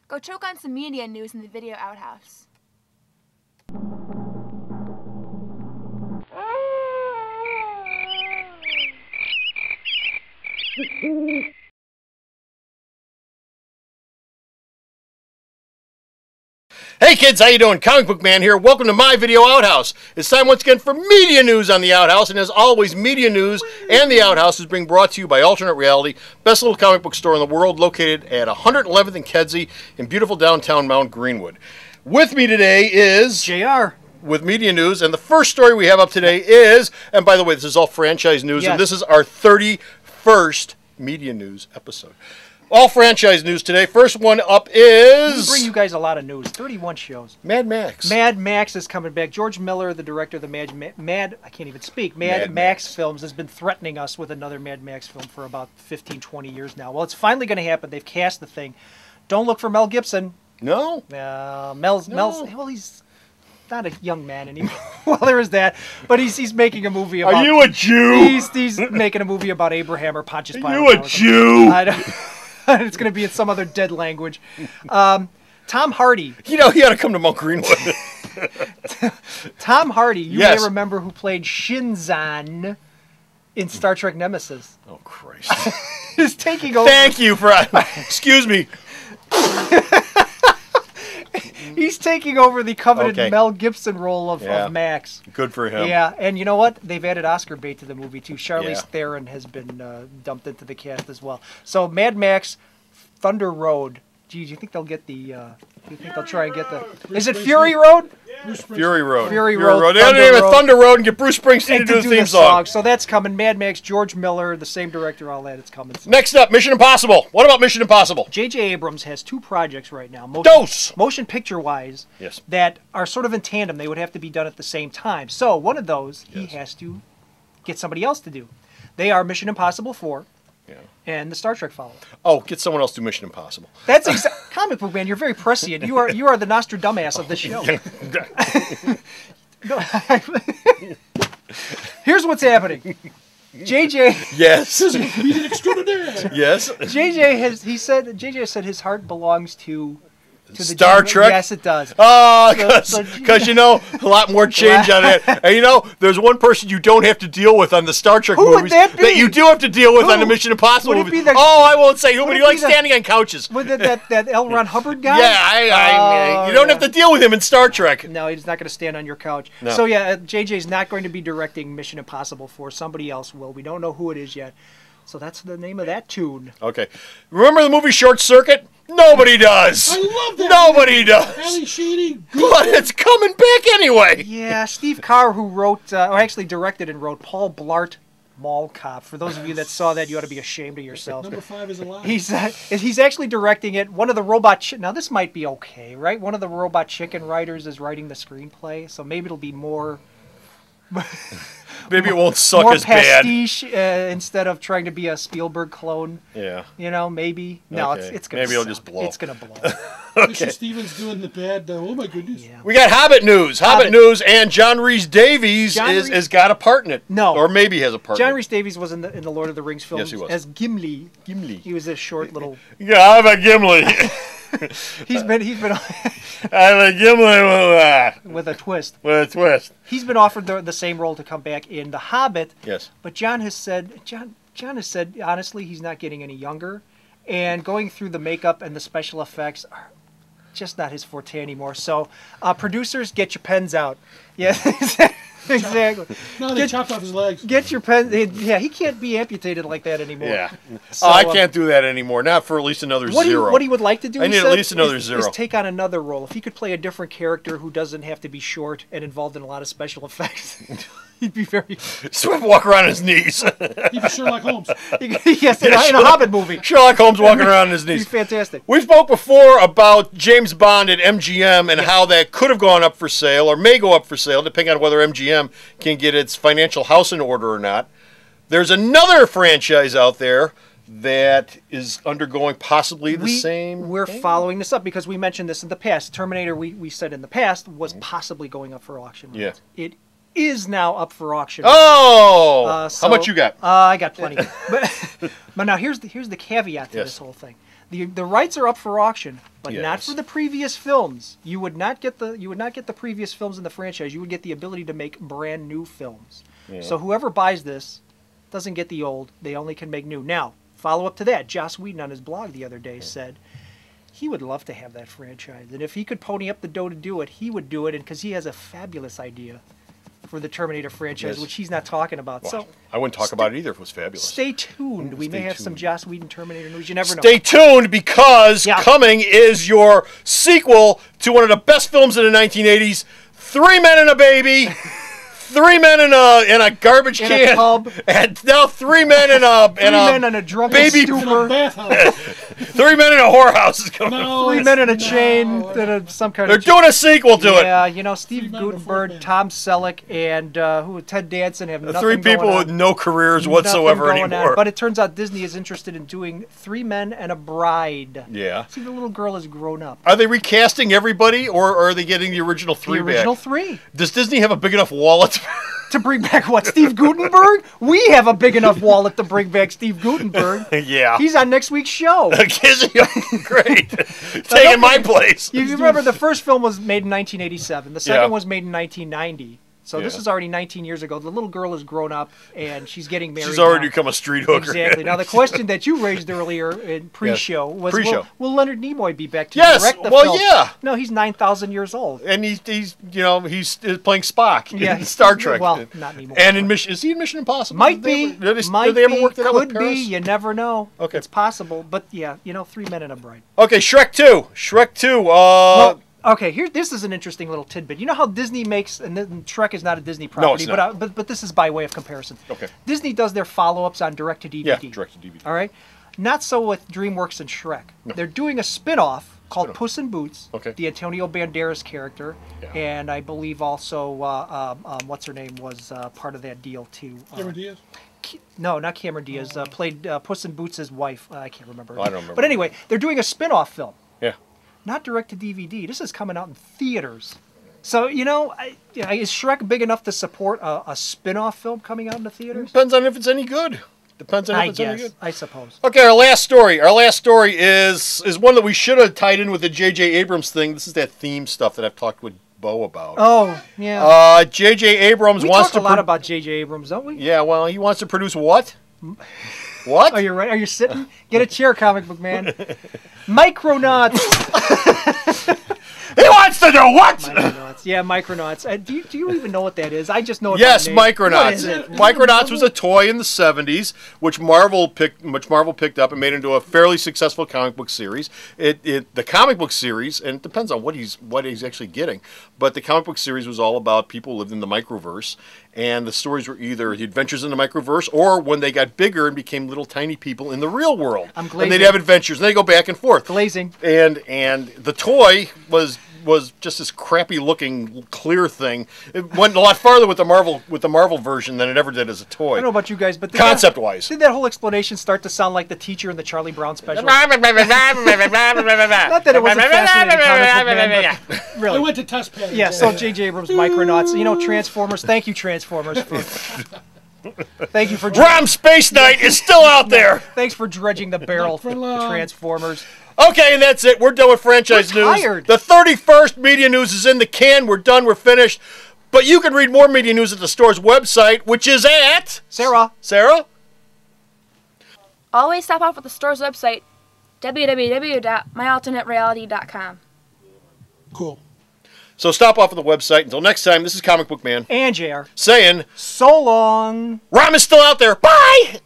Go choke on some media news in the video outhouse. Hey kids, how you doing? Comic Book Man here. Welcome to my video outhouse. It's time once again for media news on the outhouse, and as always, media news and the outhouse is being brought to you by Alternate Reality, best little comic book store in the world, located at 111th and Kedzie in beautiful downtown Mount Greenwood. With me today is JR. With media news, and the first story we have up today is, and by the way, this is all franchise news, Yes. and this is our 31st media news episode. All franchise news today. First one up is... We bring you guys a lot of news. 31 shows. Mad Max. Mad Max is coming back. George Miller, the director of the Mad Max films, has been threatening us with another Mad Max film for about 15, 20 years now. Well, it's finally going to happen. They've cast the thing. Don't look for Mel Gibson. No? Mel's well, he's not a young man anymore. Well, there is that. But he's making a movie about... Are you a Jew? He's making a movie about Abraham or Pontius Pilate. Are you a Jew? I don't... It's going to be in some other dead language. Tom Hardy. You know, he ought to come to Mount Greenwood. Tom Hardy, you Yes. may remember, who played Shinzan in Star Trek Nemesis, Oh, Christ. is taking over. Thank you for... Excuse me. He's taking over the coveted Okay. Mel Gibson role of Yeah. Max. Good for him. Yeah, and you know what? They've added Oscar bait to the movie, too. Charlize Yeah. Theron has been dumped into the cast as well. So Mad Max, Thunder Road. Gee, do you think they'll get the... do you think they'll try and get the... Is it Fury Road? Fury Road. Fury Road, They ought to Thunder name it Road. Thunder Road and get Bruce Springsteen And to do the theme song. So that's coming. Mad Max, George Miller, the same director, all that. It's coming. Next up, Mission Impossible. What about Mission Impossible? J.J. Abrams has two projects right now, Dose! motion picture-wise, Yes. that are sort of in tandem. They would have to be done at the same time. So one of those he has to get somebody else to do. They are Mission Impossible 4 Yeah. and the Star Trek follow-up. Oh, get someone else to do Mission Impossible. That's Comic Book Man. You're very prescient. You are the Nostradamus of this show. Here's what's happening. JJ Yes. Yes. JJ said his heart belongs to the Star genre. Trek? Yes, it does. Oh, So- because you know, a lot more change on it. And you know, there's one person you don't have to deal with on the Star Trek Who would movies that be? you do have to deal with Who? on the Mission Impossible Would it movies. be the- Oh, I won't say who, would but it he likes be the- standing on couches. With that L. Ron Hubbard guy? Yeah, you don't have to deal with him in Star Trek. No, he's not going to stand on your couch. No. So yeah, JJ's not going to be directing Mission Impossible 4. Somebody else will. We don't know who it is yet. So that's the name of that tune. Okay. Remember the movie Short Circuit? Nobody does. I love that. Nobody does. Ali Sheedy, But it's coming back anyway. Yeah, Steve Carr, who wrote, or actually directed and wrote Paul Blart Mall Cop. For those of you that saw that, you ought to be ashamed of yourselves. number 5 is alive. He's actually directing it. One of the robot... now, this might be okay, right? One of the Robot Chicken writers is writing the screenplay, so maybe it'll be more Maybe it won't suck more as bad. pastiche instead of trying to be a Spielberg clone. Yeah. You know, maybe. No, Okay. it's going to Maybe it'll just blow. It's going to blow. Richard Stevens doing the bad. Oh my goodness. Yeah. We got Hobbit news. Hobbit Hobbit. news, and John Rhys Davies John Rhys- has got a part in it. No. Or maybe has a part John in it. Rhys Davies was in the Lord of the Rings films Yes, he was. as Gimli. Gimli. He was a short little... Yeah, I'm a Gimli. He's been I'm a Gimli with a twist. with a twist. He's been offered the same role to come back in The Hobbit. Yes. But John has said honestly he's not getting any younger, and going through the makeup and the special effects are just not his forte anymore. So, producers, get your pens out. Yeah, exactly. No, they chopped off his legs. Get your pen. Yeah, he can't be amputated like that anymore. Yeah. So, I can't do that anymore. Not for at least another zero. What he would like to do, I he need at said, least another is zero. take on another role. If he could play a different character who doesn't have to be short and involved in a lot of special effects, he'd be very... Swift walk around his knees. Even Sherlock Holmes. Yes, in a Hobbit movie. Sherlock Holmes walking around on his He's knees. fantastic. We spoke before about James Bond at MGM and how that could have gone up for sale or may go up for sale, depending on whether MGM can get its financial house in order or not. There's another franchise out there that is undergoing possibly the same. We're thing. following this up because we mentioned this in the past. Terminator, we said in the past, was possibly going up for auction. Yeah. It is now up for auction. Oh! So, how much you got? I got plenty. but now here's the caveat to Yes. this whole thing. The rights are up for auction, but not Yes. for the previous films. You would not get the previous films in the franchise. You would get the ability to make brand new films. So whoever buys this doesn't get the old. They only can make new. Now, follow up to that, Joss Whedon on his blog the other day said he would love to have that franchise, and if he could pony up the dough to do it, he would do it, and because he has a fabulous idea for the Terminator franchise, Yes. which he's not talking about. Well, So I wouldn't talk about it either if it was fabulous. stay tuned. We may Stay have some tuned. Joss Whedon Terminator news. You never know. Stay tuned because Yeah. coming is your sequel to one of the best films of the 1980s, Three Men and a Baby. Three men in a garbage In a can, tub. and now three men in a Three men in a drunken baby- stupor. Bathhouse. three men in a whorehouse is coming. No, Three it's- men in a no. chain. Some kind They're of. doing a sequel to it. Yeah, you know, Steve Three men and a Guttenberg, fourth man. Tom Selleck, and Ted Danson have nothing Three people going with on. no careers Nothing whatsoever going on. anymore. But it turns out Disney is interested in doing Three Men and a Bride. Yeah. See, the little girl has grown up. Are they recasting everybody, or are they getting the original The three original back? three. Does Disney have a big enough wallet? To bring back what? Steve Guttenberg? We have a big enough wallet to bring back Steve Guttenberg. Yeah. He's on next week's show. Is he? Great. Taking my place. You remember the first film was made in 1987. The second Yeah. was made in 1990. So this Yeah. is already 19 years ago. The little girl has grown up and she's getting married. She's already now. become a street hooker. Exactly. Now the question that you raised earlier in pre-show was, Pre-show. will Leonard Nimoy be back to Yes, direct the well, film? yeah. No, he's 9,000 years old. And he's playing Spock Yeah, in Star Trek. well, not anymore. And in Mission, is he in Mission Impossible? Might Did they be. ever- did Might they ever be. work that out with Could be. Paris? You never know. Okay. It's possible. But yeah, Three Men and a Bride. Okay, Shrek 2. Shrek 2. Well, okay, this is an interesting little tidbit. You know how Disney makes, and then Shrek is not a Disney property, it's not. but this is by way of comparison. Okay. Disney does their follow-ups on direct-to-DVD. Yeah, direct to DVD. All right? Not so with DreamWorks and Shrek. They're doing a spin-off called Puss in Boots, Okay. the Antonio Banderas character, Yeah. and I believe also, what's her name, was part of that deal too. Cameron Diaz. No, not Cameron Diaz. Played Puss in Boots' wife. I can't remember. I don't remember. But anyway, they're doing a spin-off film. Yeah. Not direct to DVD. This is coming out in theaters. So, is Shrek big enough to support a spin-off film coming out in the theaters? Depends on if it's any good. Depends on if I it's any guess. good. I suppose. Okay, our last story. Our last story is one that we should have tied in with the J.J. Abrams thing. This is that theme stuff that I've talked with Bo about. Oh, yeah. J.J. Abrams We wants talk a to lot about J.J. Abrams, don't we? Yeah, well, he wants to produce what? What? Are you right? Are you sitting? Get a chair, comic book man. Micronauts. He wants to do what? Micronauts. Yeah, Micronauts. Do you even know what that is? I just know it Yes, by name. What Micronauts. is it? Micronauts was a toy in the 70s, which Marvel picked up and made into a fairly successful comic book series. The comic book series, and it depends on what he's actually getting, but the comic book series was all about people who lived in the microverse, and the stories were either the adventures in the microverse or when they got bigger and became little tiny people in the real world. I'm and glazing. they'd have adventures, and they go back and forth. Glazing. And the toy was just this crappy looking clear thing. It went a lot farther with the Marvel version than it ever did as a I toy. don't know about you guys, but Concept-wise. did that whole explanation start to sound like the teacher in the Charlie Brown special? Not Not that it wasn't fascinating comic book, man, but I really. went to test pad. Yeah, so J.J. Abrams, Micronauts, Transformers. Thank you, Transformers. Thank you for Rom Space Knight is still out there. thanks for dredging the barrel for for long. Transformers. Okay, and that's it. We're done with franchise We're news. tired. The 31st media news is in the can. We're done. We're finished. But you can read more media news at the store's website, which is at... Sarah. Always stop off at the store's website, www.myalternatereality.com. Cool. So stop off at the website. Until next time, this is Comic Book Man And JR. saying, So long. Rom is still out there. Bye!